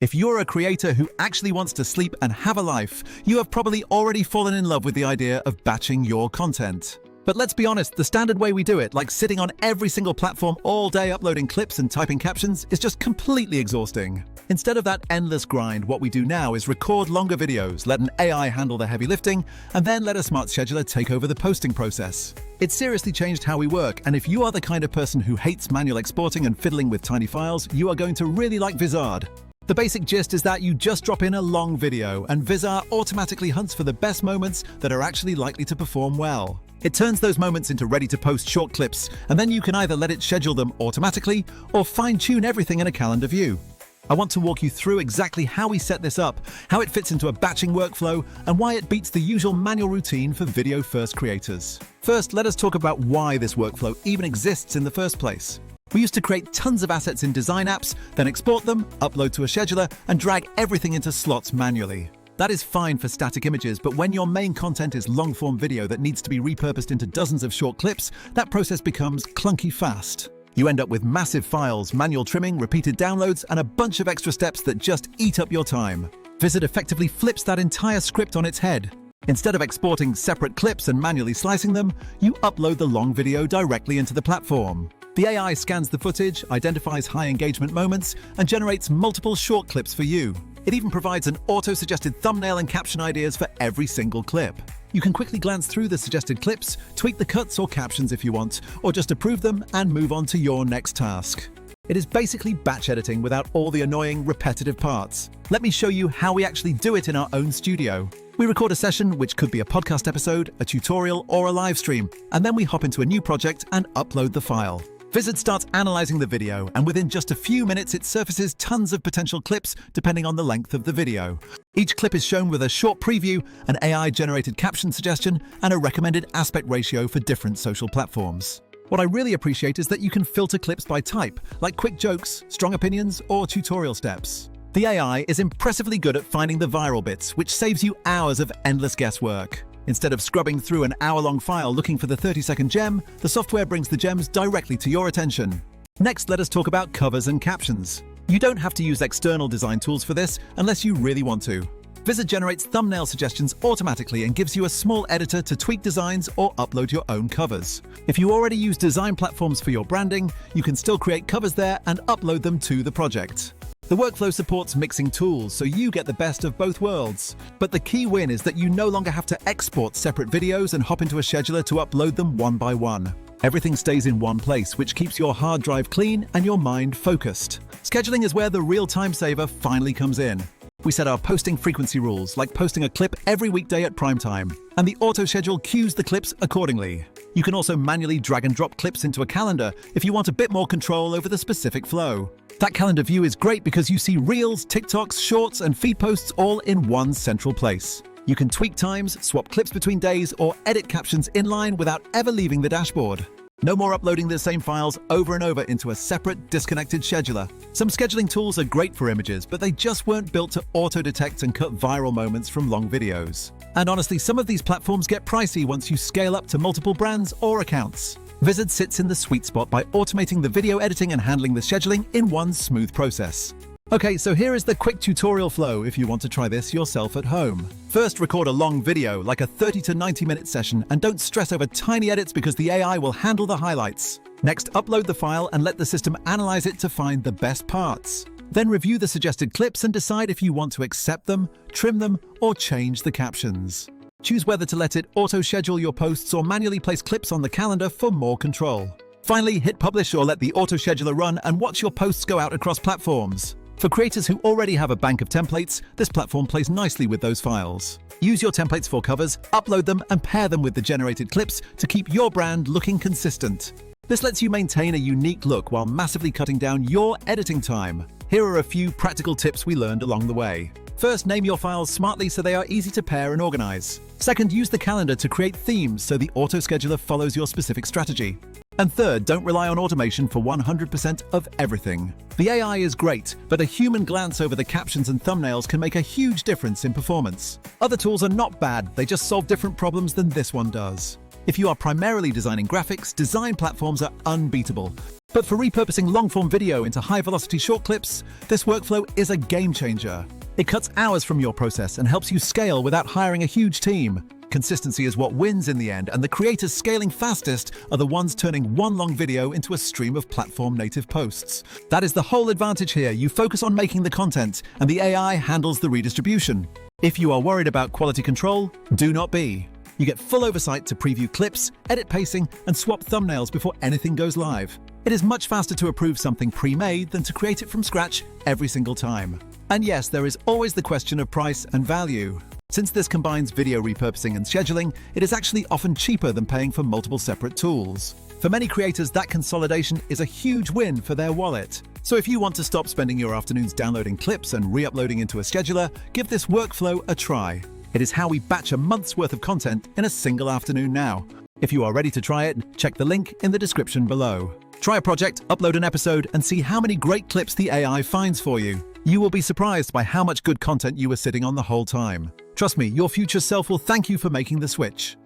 If you're a creator who actually wants to sleep and have a life, you have probably already fallen in love with the idea of batching your content. But let's be honest, the standard way we do it, like sitting on every single platform all day uploading clips and typing captions, is just completely exhausting. Instead of that endless grind, what we do now is record longer videos, let an AI handle the heavy lifting, and then let a smart scheduler take over the posting process. It's seriously changed how we work, and if you are the kind of person who hates manual exporting and fiddling with tiny files, you are going to really like Vizard. The basic gist is that you just drop in a long video, and Vizard automatically hunts for the best moments that are actually likely to perform well. It turns those moments into ready-to-post short clips, and then you can either let it schedule them automatically or fine-tune everything in a calendar view. I want to walk you through exactly how we set this up, how it fits into a batching workflow, and why it beats the usual manual routine for video-first creators. First, let us talk about why this workflow even exists in the first place. We used to create tons of assets in design apps, then export them, upload to a scheduler, and drag everything into slots manually. That is fine for static images, but when your main content is long-form video that needs to be repurposed into dozens of short clips, that process becomes clunky fast. You end up with massive files, manual trimming, repeated downloads, and a bunch of extra steps that just eat up your time. Vizard effectively flips that entire script on its head. Instead of exporting separate clips and manually slicing them, you upload the long video directly into the platform. The AI scans the footage, identifies high engagement moments, and generates multiple short clips for you. It even provides an auto-suggested thumbnail and caption ideas for every single clip. You can quickly glance through the suggested clips, tweak the cuts or captions if you want, or just approve them and move on to your next task. It is basically batch editing without all the annoying, repetitive parts. Let me show you how we actually do it in our own studio. We record a session, which could be a podcast episode, a tutorial, or a live stream, and then we hop into a new project and upload the file. Vizard starts analyzing the video, and within just a few minutes it surfaces tons of potential clips depending on the length of the video. Each clip is shown with a short preview, an AI-generated caption suggestion, and a recommended aspect ratio for different social platforms. What I really appreciate is that you can filter clips by type, like quick jokes, strong opinions, or tutorial steps. The AI is impressively good at finding the viral bits, which saves you hours of endless guesswork. Instead of scrubbing through an hour-long file looking for the 30-second gem, the software brings the gems directly to your attention. Next, let us talk about covers and captions. You don't have to use external design tools for this unless you really want to. Vizard generates thumbnail suggestions automatically and gives you a small editor to tweak designs or upload your own covers. If you already use design platforms for your branding, you can still create covers there and upload them to the project. The workflow supports mixing tools, so you get the best of both worlds. But the key win is that you no longer have to export separate videos and hop into a scheduler to upload them one by one. Everything stays in one place, which keeps your hard drive clean and your mind focused. Scheduling is where the real time saver finally comes in. We set our posting frequency rules, like posting a clip every weekday at prime time, and the auto schedule queues the clips accordingly. You can also manually drag and drop clips into a calendar if you want a bit more control over the specific flow. That calendar view is great because you see Reels, TikToks, Shorts, and feed posts all in one central place. You can tweak times, swap clips between days, or edit captions inline without ever leaving the dashboard. No more uploading the same files over and over into a separate, disconnected scheduler. Some scheduling tools are great for images, but they just weren't built to auto-detect and cut viral moments from long videos. And honestly, some of these platforms get pricey once you scale up to multiple brands or accounts. Vizard sits in the sweet spot by automating the video editing and handling the scheduling in one smooth process. Okay, so here is the quick tutorial flow if you want to try this yourself at home. First, record a long video, like a 30 to 90-minute session, and don't stress over tiny edits because the AI will handle the highlights. Next, upload the file and let the system analyze it to find the best parts. Then review the suggested clips and decide if you want to accept them, trim them, or change the captions. Choose whether to let it auto-schedule your posts or manually place clips on the calendar for more control. Finally, hit publish or let the auto-scheduler run and watch your posts go out across platforms. For creators who already have a bank of templates, this platform plays nicely with those files. Use your templates for covers, upload them, and pair them with the generated clips to keep your brand looking consistent. This lets you maintain a unique look while massively cutting down your editing time. Here are a few practical tips we learned along the way. First, name your files smartly so they are easy to pair and organize. Second, use the calendar to create themes so the auto-scheduler follows your specific strategy. And third, don't rely on automation for 100% of everything. The AI is great, but a human glance over the captions and thumbnails can make a huge difference in performance. Other tools are not bad, they just solve different problems than this one does. If you are primarily designing graphics, design platforms are unbeatable. But for repurposing long-form video into high-velocity short clips, this workflow is a game changer. It cuts hours from your process and helps you scale without hiring a huge team. Consistency is what wins in the end, and the creators scaling fastest are the ones turning one long video into a stream of platform-native posts. That is the whole advantage here. You focus on making the content, and the AI handles the redistribution. If you are worried about quality control, do not be. You get full oversight to preview clips, edit pacing, and swap thumbnails before anything goes live. It is much faster to approve something pre-made than to create it from scratch every single time. And yes, there is always the question of price and value. Since this combines video repurposing and scheduling, it is actually often cheaper than paying for multiple separate tools. For many creators, that consolidation is a huge win for their wallet. So if you want to stop spending your afternoons downloading clips and re-uploading into a scheduler, give this workflow a try. It is how we batch a month's worth of content in a single afternoon now. If you are ready to try it, check the link in the description below. Try a project, upload an episode, and see how many great clips the AI finds for you. You will be surprised by how much good content you were sitting on the whole time. Trust me, your future self will thank you for making the switch.